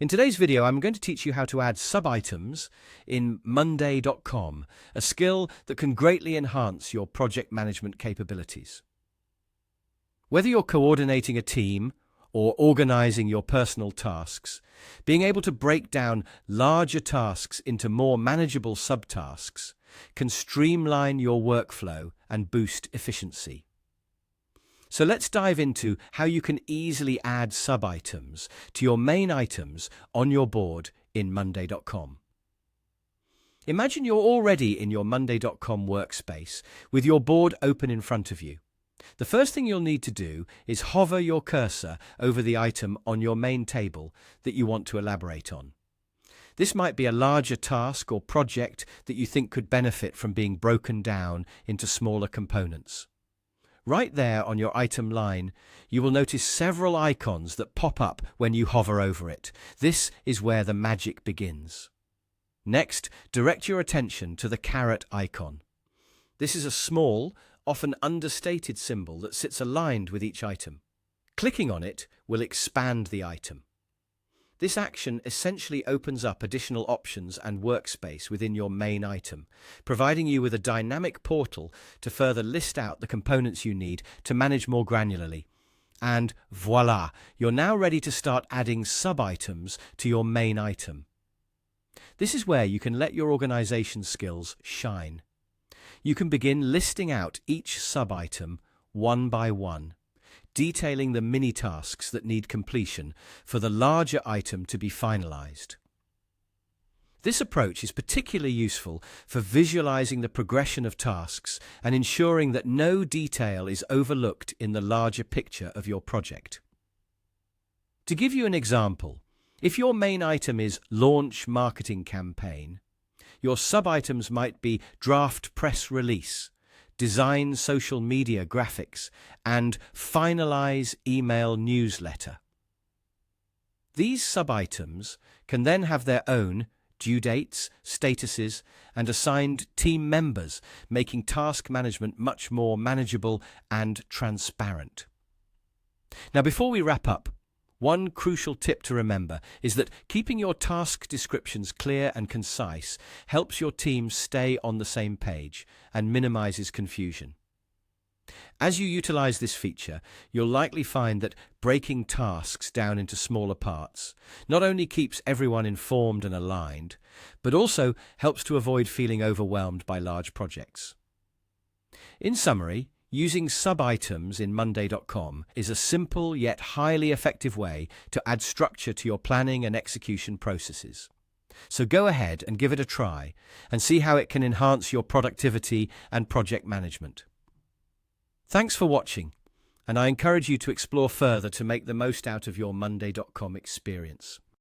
In today's video, I'm going to teach you how to add subitems in Monday.com, a skill that can greatly enhance your project management capabilities. Whether you're coordinating a team or organizing your personal tasks, being able to break down larger tasks into more manageable subtasks can streamline your workflow and boost efficiency. So let's dive into how you can easily add subitems to your main items on your board in Monday.com. Imagine you're already in your Monday.com workspace with your board open in front of you. The first thing you'll need to do is hover your cursor over the item on your main table that you want to elaborate on. This might be a larger task or project that you think could benefit from being broken down into smaller components. Right there on your item line, you will notice several icons that pop up when you hover over it. This is where the magic begins. Next, direct your attention to the caret icon. This is a small, often understated symbol that sits aligned with each item. Clicking on it will expand the item. This action essentially opens up additional options and workspace within your main item, providing you with a dynamic portal to further list out the components you need to manage more granularly. And voila, you're now ready to start adding subitems to your main item. This is where you can let your organization skills shine. You can begin listing out each subitem one by one, detailing the mini-tasks that need completion for the larger item to be finalized. This approach is particularly useful for visualizing the progression of tasks and ensuring that no detail is overlooked in the larger picture of your project. To give you an example, if your main item is Launch Marketing Campaign, your subitems might be Draft Press Release, Design Social Media Graphics, and Finalize Email Newsletter. These subitems can then have their own due dates, statuses, and assigned team members, making task management much more manageable and transparent. Now, before we wrap up, one crucial tip to remember is that keeping your task descriptions clear and concise helps your team stay on the same page and minimizes confusion. As you utilize this feature, you'll likely find that breaking tasks down into smaller parts not only keeps everyone informed and aligned, but also helps to avoid feeling overwhelmed by large projects. In summary, using subitems in Monday.com is a simple yet highly effective way to add structure to your planning and execution processes. So go ahead and give it a try and see how it can enhance your productivity and project management. Thanks for watching, and I encourage you to explore further to make the most out of your Monday.com experience.